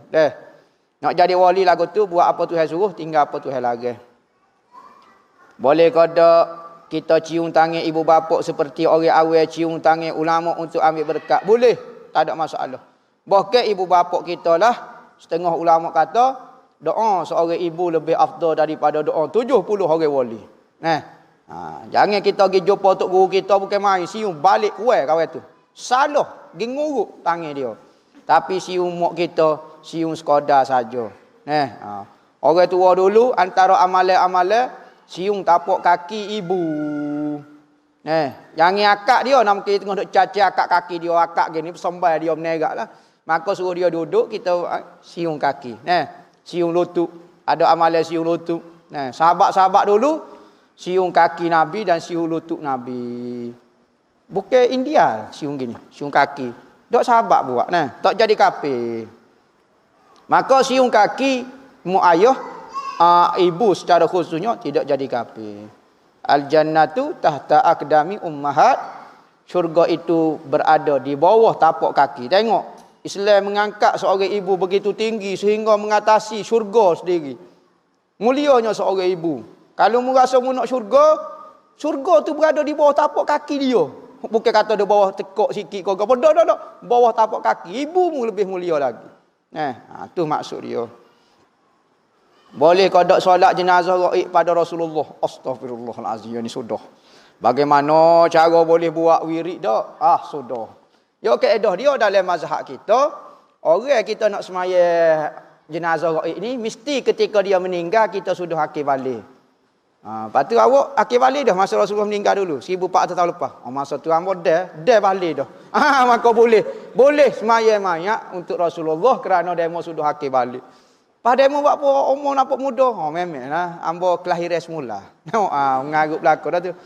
Nak jadi wali lagu tu buat apa Tuhan suruh, tinggal apa Tuhan lagi. Boleh kada kita cium tangan ibu bapa seperti orang awal cium tangan ulama untuk ambil berkat? Boleh, tak ada masalah. Bahkan ibu bapa kita lah, setengah ulama kata doa seorang ibu lebih afdal daripada doa 70 orang wali. Jangan kita pergi jumpa tok guru kita bukan main cium balik kuat kawan tu. Salah, pergi nguruk tangan dia. Tapi cium mak kita, cium sekadar saja. Orang tua dulu antara amalan-amalan cium tapak kaki ibu. Jangan akak dia, nak kita tengok duk caci akak kaki dia, akak gini sembai dia menerak lah. Maka suruh dia duduk, kita cium kaki. Cium lutut. Ada amalan cium lutut. Sahabat-sahabat dulu cium kaki Nabi dan cium lutut Nabi. Bukan India cium gini, cium kaki. Dok sahabat buat, tak jadi kafir. Maka cium kaki mu ayah ibu secara khususnya tidak jadi kafir. Al-jannatu tahta aqdami ummahat. Syurga itu berada di bawah tapak kaki. Tengok, Islam mengangkat seorang ibu begitu tinggi sehingga mengatasi syurga sendiri. Mulianya seorang ibu. Kalau mu rasa mu nak syurga, syurga tu berada di bawah tapak kaki dia. Bukan kata di bawah tekuk sikit kau apa. Tak. Bawah tapak kaki. Ibu mu lebih mulia lagi. Tu maksud dia. Boleh kada solat jenazah gaib pada Rasulullah? Astagfirullahalazim, ni sudah. Bagaimana cara boleh buat wirid dak? Sudah. Ya kaedah dia dalam mazhab kita, orang kita nak semaya jenazah gaib ni mesti ketika dia meninggal kita sudah akil balik. Lepas tu awak akil balik dah masa Rasulullah meninggal dulu 1400 tahun lepas. Masa tu hamba dah balik dah. Maka boleh semaya mayat untuk Rasulullah kerana demo sudah akil balik. Padamu buat apa umur nampak muda? Memanglah ambo kelahiran semula. Mengarut belaka dah tu.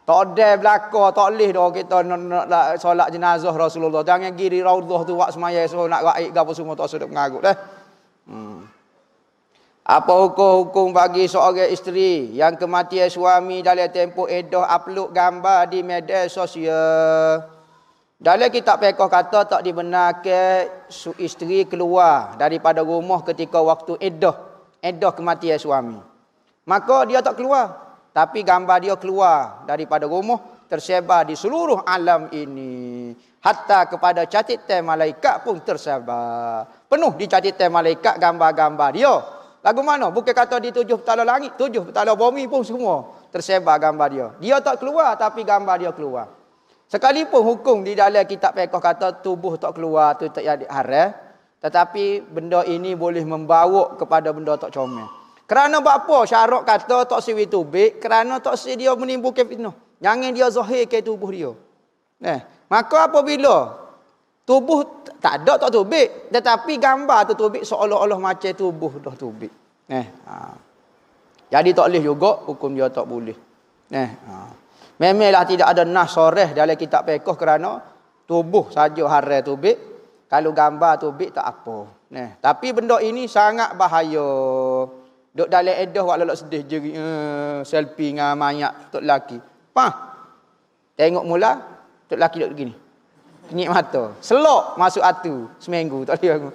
Tak ada belaka, tak boleh dah kita nak solat jenazah Rasulullah. Jangan giri raudhah tu buat semaya so nak gaib gapo semua tak sedap mengarut dah. Apa hukum bagi seorang isteri yang kematian suami dalam tempoh iddah upload gambar di media sosial? Dalam kitab fiqh kata tak dibenarkan isteri keluar daripada rumah ketika waktu iddah kematian suami. Maka dia tak keluar, tapi gambar dia keluar daripada rumah tersebar di seluruh alam ini. Hatta kepada catatan malaikat pun tersebar. Penuh di catatan malaikat gambar-gambar dia. Lagu mana? Bukan kata di 7 petala langit, 7 petala bumi pun semua tersebar gambar dia. Dia tak keluar tapi gambar dia keluar. Sekalipun hukum di dalam kitab fiqh kata tubuh tak keluar tu tak jadi haram, tetapi benda ini boleh membawa kepada benda tak comel. Kerana apa syarat kata tak siwi tubik? Kerana tak si dia menimbulkan fitnah. Jangan dia zahirkan tubuh dia. Maka apabila tubuh tak ada tak tubik, tetapi gambar tu tubik seolah-olah macam tubuh dah tubik. Jadi tak boleh juga, hukum dia tak boleh. Memanglah tidak ada nas soreh dalam kitab fiqh kerana tubuh saja haram tubik. Kalau gambar tubik tak apa. Tapi benda ini sangat bahaya. Duk dalam edah wak lelak sedih jeri selfie dengan mayat tok lelaki. Tengok mula tok lelaki duk begini. Kenyik mata. Selok masuk atu seminggu tak boleh aku.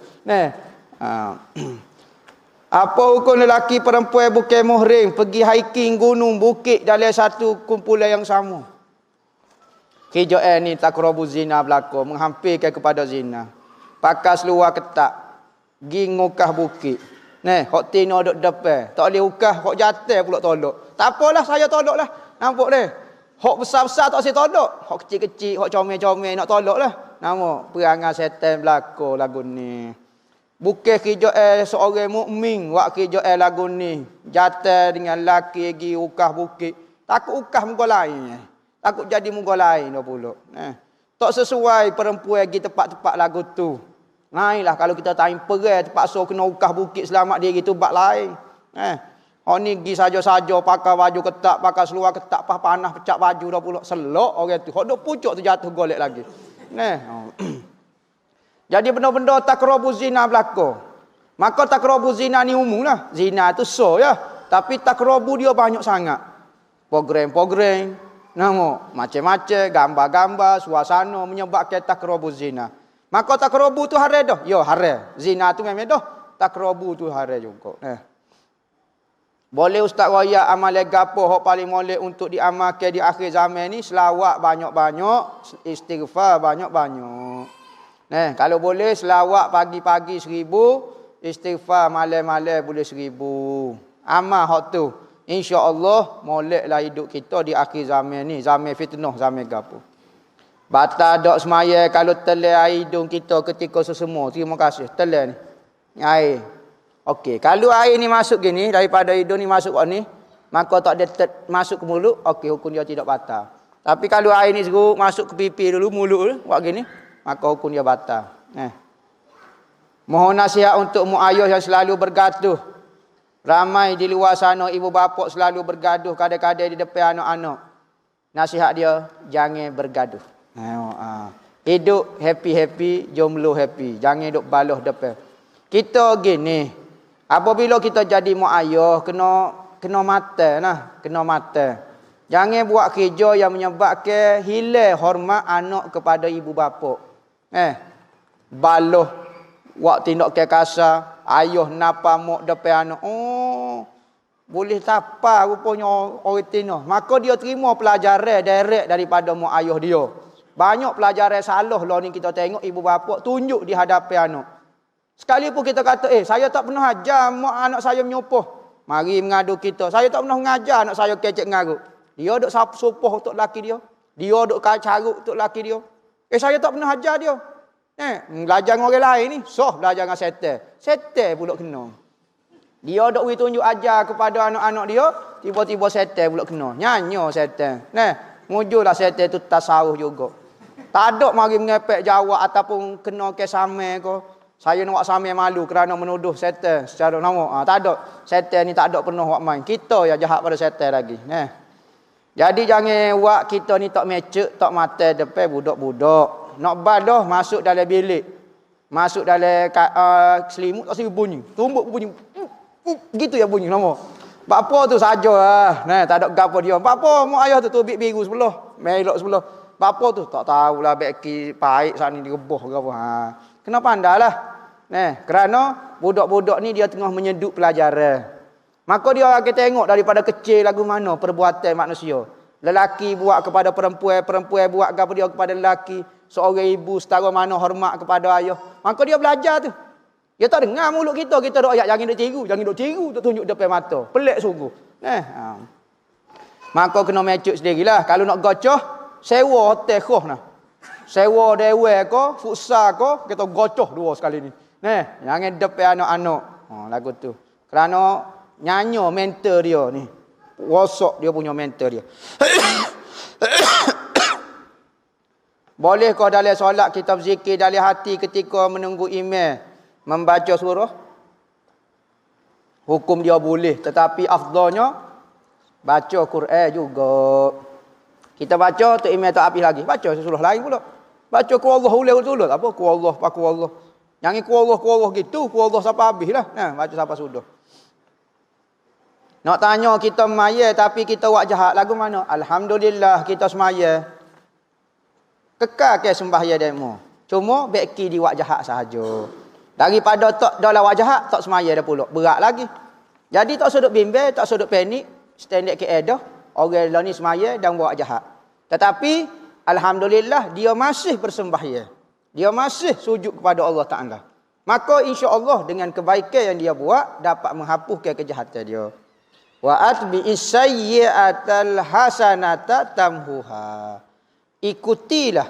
Apa hukum lelaki perempuan bukan muhrim pergi hiking gunung bukit dalam satu kumpulan yang sama? Kijaan ni takrabu zina berlaku, menghampirkan kepada zina. Pakai seluar ketat, pergi ngukah bukit. Hok tino duk depan, tak boleh ukah, hok jatuh pula tolak. Tak apalah saya tolaklah. Nampak deh. Hok besar-besar tak saya tolak, hok kecil-kecil, hok comel-comel nak tolaklah. Nama perangai setan berlaku lagu ni. Bukan kerjaan seorang mukmin wak kerjaan lagu ni. Jatuh dengan laki pergi ukah bukit. Takut ukah muka lain. Takut jadi muka lain dah pula. Tak sesuai perempuan pergi tempat-tempat lagu tu. Naiklah kalau kita time perang terpaksa kena ukah bukit selamat diri tu bab lain. Hak ni pergi saja-saja pakai baju ketat, pakai seluar ketat, panas pecah baju dah pula. Selok orang tu. Hak duk pucuk tu jatuh golek lagi. Jadi benda-benda takrabu zina berlaku. Maka takrabu zina ni umum lah. Zina tu so ya. Tapi takrabu dia banyak sangat. Program-program, macam-macam, gambar-gambar, suasana menyebabkan takrabu zina. Maka takrabu tu haram dah. Ya haram. Zina tu memang dah. Takrabu tu haram juga. Boleh Ustaz royak amal gapo hak paling molek untuk diamalkan di akhir zaman ni, selawat banyak-banyak, istighfar banyak-banyak. Kalau boleh selawat pagi-pagi 1000, istighfar malam-malam boleh 1000. Amal hak tu. Insya-Allah moleklah hidup kita di akhir zaman ni, zaman fitnah, zaman gapo. Batal dak semaya kalau telan air hidung kita ketika sesama. Terima kasih. Telan ni. Air. Okey, kalau air ni masuk gini daripada hidung ni masuk kat ni, maka tak ada masuk ke mulut, okey hukum dia tidak batal. Tapi kalau air ni seruk masuk ke pipi dulu, mulut dulu, buat gini, maka hukum dia batal. Mohon nasihat untuk mu ayah yang selalu bergaduh. Ramai di luar sana ibu bapa selalu bergaduh kadang-kadang di depan anak-anak. Nasihat dia, jangan bergaduh. Hidup happy-happy, jomblo happy. Jangan duk balah depan. Kita gini, apabila kita jadi mak ayah, kena mata nah, kena mata. Jangan buat kerja yang menyebabkan hilang hormat anak kepada ibu bapa. Balah, buat tindakan kasar, ayah napa mak depan anak. Boleh tapa rupanya orang Tino. Maka dia terima pelajaran direct daripada mak ayah dia. Banyak pelajaran salah lah ni kita tengok ibu bapa tunjuk di hadapan anak. Sekali pun kita kata, saya tak pernah ajar mak anak saya menyopoh. Mari mengadu kita. Saya tak pernah mengajar anak saya kecek ngaruk. Dia duk sopoh untuk laki dia. Dia duk caruk untuk laki dia. Saya tak pernah ajar dia. Belajar dengan orang lain ni. Belajar dengan setan. Setan pula kena. Dia duk tunjuk ajar kepada anak-anak dia. Tiba-tiba setan pula kena. Nyanyo setan. Mujurlah setan tu tasawuf juga. Tak ada mari mengepek jawab ataupun kena ke sama ke. Saya nak buat samai malu kerana menuduh setan secara nama. Tak ada. Setan ni tak ada pernah buat main. Kita yang jahat pada setan lagi. Jadi jangan buat kita ni tak mecek, tak mata depan budak-budak. Nak badah masuk dalam bilik. Masuk dalam selimut tak sibuk bunyi. Tumbuk bunyi. Gitu ya bunyi nama. Bapa tu sajalah. Tak ada gapo dia. Bapa mak ayah tu tubik biru sebelah, melok sebelah. Bapa tu tak tahulah beki pahit sana ni rebah ke apa. Kena pandailah. Kerana budak-budak ni dia tengah menyeduk pelajaran. Maka dia akan tengok daripada kecil lagu mana perbuatan manusia. Lelaki buat kepada perempuan, perempuan buat kepada dia kepada lelaki. Seorang ibu setara mana hormat kepada ayah. Maka dia belajar tu. Dia tak dengar mulut kita duk ayat jangan duk tiru, duk tunjuk depan mata. Pelik sungguh. Maka kena mecuk sendirilah. Kalau nak gocoh, sewa hotel khoh nah. Sewa dewan ke, futsal ke, kita gocoh dua sekali ni. Jangan depan anak-anak. Lagu tu. Kerana nyanyo mentor dia ni. Rosak dia punya mentor dia. Boleh kau dalam solat kita berzikir dalam hati ketika menunggu imam membaca surah? Hukum dia boleh, tetapi afdalnya baca Quran juga. Kita baca tu imam tak habis lagi. Baca surah lain pula. Baca ku Allah ulil ulut apa ku Allah paku Allah. Jangan ku Allah gitu, ku Allah sampai habislah. Baca sampai sudah. Nak tanya kita semaya tapi kita buat jahat lagu mana? Alhamdulillah kita semaya. Kekal ke sembahyang demo. Cuma beki di buat jahat sahaja. Daripada tak dalam buat jahat tak semaya dah pula. Berat lagi. Jadi tak sudut bimbang, tak sudut panik, standard ke edah. Orang lah ni semaya dan buat jahat. Tetapi alhamdulillah dia masih bersembahyang. Dia masih sujud kepada Allah Taala. Maka insya-Allah dengan kebaikan yang dia buat dapat menghapuskan kejahatan dia. Wa atbi'is sayyi'atal hasanata tamhuha. Ikutilah,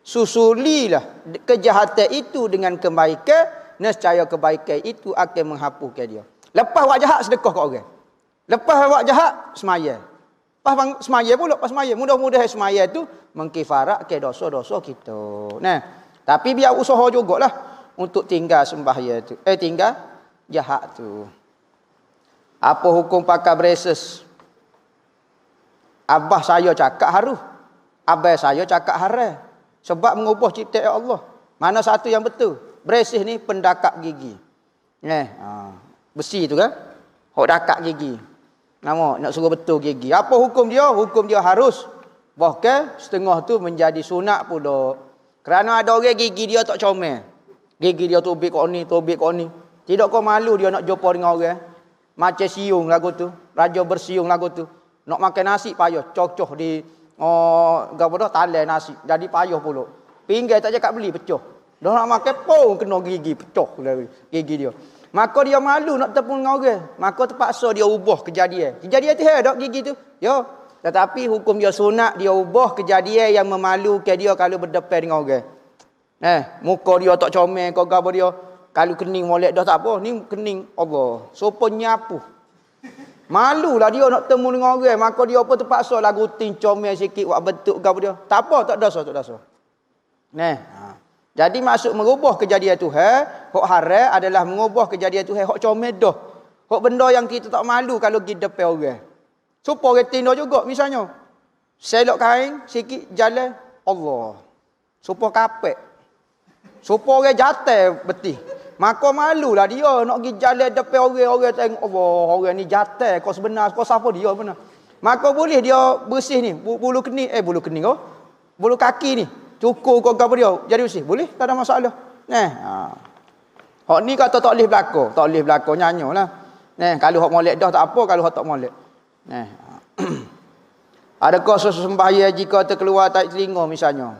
susulilah kejahatan itu dengan kebaikan, nescaya kebaikan itu akan menghapuskan dia. Lepas buat jahat sedekah kat orang. Lepas buat jahat semaya. Pas semaya pula, pas semaya. Mudah-mudahan semaya tu mengkifarat ke dosa-dosa kita. Nah, tapi biar usaha jugalah untuk tinggal sembahyang tu. Tinggal jahat tu. Apa hukum pakai braces? Abah saya cakap haru. Abah saya cakap haram. Sebab mengubah ciptaan Allah. Mana satu yang betul? Braces ni pendakap gigi. Besi tu kan? Hok dakap gigi. Nama nak suruh betul gigi. Apa hukum dia? Hukum dia harus. Bahkan setengah tu menjadi sunat pula. Kerana ada orang gigi dia tak comel. Gigi dia tubik kau ni, tubik kau ni. Tidak kau malu dia nak jumpa dengan orang. Macam siung lagu tu. Raja bersiung lagu tu. Nak makan nasi payah. Cocoh di talai nasi. Jadi payah pula. Pinggir tak cakap beli, pecah. Dah nak makan pun kena gigi. Pecah gigi dia. Maka dia malu nak tepung dengan orang. Maka terpaksa dia ubah kejadian. Kejadian tu ada gigi tu. Ya. Tetapi hukum dia sunat, dia ubah kejadian yang memalukan dia kalau berdepan dengan orang. Muka dia tak comel, kau gapo dia. Kalau kening molek dah tak apa. Ni kening Allah. Sopo nyapu. Malulah dia nak temu dengan orang. Maka dia pun terpaksa lah guting comel sikit. Buat bentuk gapo dia. Tak apa, tak dosa, tak dosa. Jadi maksud merubah kejadian Tuhan, hak haram adalah mengubah kejadian Tuhan hak comel dah. Hak benda yang kita tak malu kalau pergi depan orang. Supaya orang tindak juga misalnya. Selok kain sikit jalan Allah. Supaya kapek. Supaya orang jatuh betih. Maka malulah dia nak pergi jalan depan orang tengok Allah, orang ni jatuh. Kau sebenar, kau siapa dia benar. Maka boleh dia bersih ni, bulu kening bulu kaki ni. Cukur kau apa dia jadi bersih. Boleh, tak ada masalah. Hak ni kata tak boleh berlaku. Tak boleh berlaku nyanyolah. Kalau hak molek dah tak apa, kalau hak tak molek. Adakah sesembahyang jika terkeluar tahi telinga misalnya?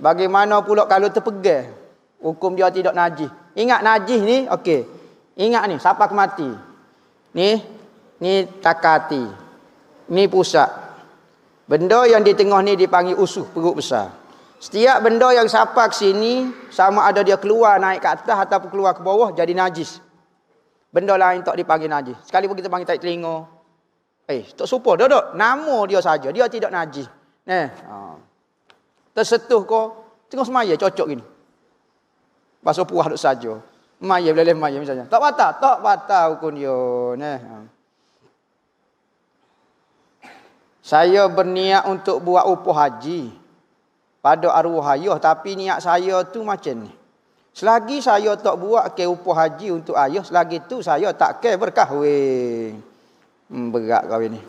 Bagaimana pula kalau terpegang? Hukum dia tidak najis. Ingat najis ni, okey. Ingat ni, siapa mati? Ni takati. Ni pusat. Benda yang di tengah ni dipanggil usuh, perut besar. Setiap benda yang sapak sini, sama ada dia keluar naik ke atas ataupun keluar ke bawah, jadi najis. Benda lain tak dipanggil najis. Sekali pun kita panggil tahi telinga. Tak serupa. Duduk. Nama dia saja. Dia tidak najis. Tersetuh kau, tengok semaya, cocok gini. Basuh puah duduk saja. Maya, boleh maya misalnya. Tak batal. Tak batal hukum dia. Saya berniat untuk buat upah haji pada arwah ayah, tapi niat saya tu macam ni. Selagi saya tak buat ke upah haji untuk ayah, selagi tu saya tak ke berkahwin. Berat kahwin ni.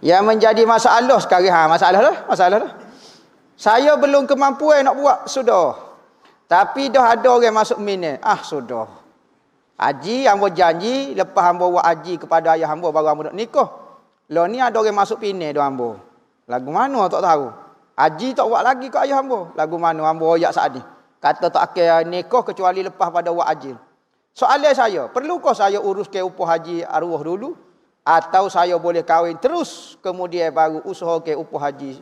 Yang menjadi masalah sekarang, masalah dah. Saya belum kemampuan nak buat, sudah. Tapi dah ada orang masuk minat. Sudah. Haji hamba janji, lepas hamba buat haji kepada ayah hamba baru hamba nak nikah. Lah ni ada orang masuk pinai dah hamba. Lagu mana tak tahu. Haji tak buat lagi ke ayah hamba. Lagu mana hamba royak saat ni. Kata tak akan nikah kecuali lepas pada buat haji. Soalan saya, perlukah saya urus ke upah haji arwah dulu? Atau saya boleh kahwin terus kemudian baru usaha ke upah haji?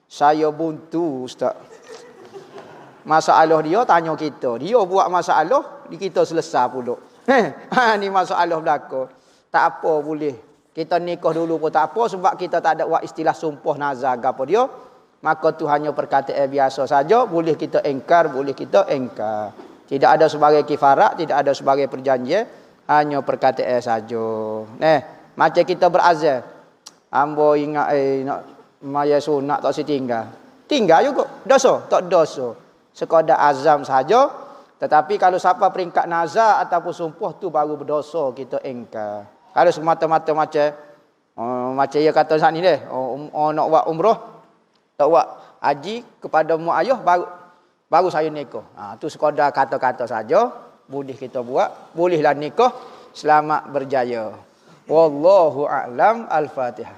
Saya buntu, Ustaz. Masalah dia tanya kita. Dia buat masalah, kita selesai pula. Ni masalah belaka. Tak apa boleh. Kita nikah dulu pun tak apa sebab kita tak ada buat istilah sumpah nazar apa dia. Maka tu hanya perkataan biasa saja. Boleh kita engkar, boleh kita engkar. Tidak ada sebagai kifarat, tidak ada sebagai perjanjian. Hanya perkataan saja. Macam kita berazam. Ambo ingat nak maya sunat tak setinggal. Tinggal juga. Dosa? Tak dosa. Sekadar azam saja. Tetapi kalau siapa peringkat nazar ataupun sumpah tu baru berdosa kita engkar. Kalau semata-mata macam ia kata saat ni deh. Nak buat umrah, tak buat haji kepada mak ayah baru saya nikah. Tu sekadar kata-kata saja. Boleh kita buat, bolehlah nikah. Selamat berjaya. Wallahu a'lam. Al-Fatihah.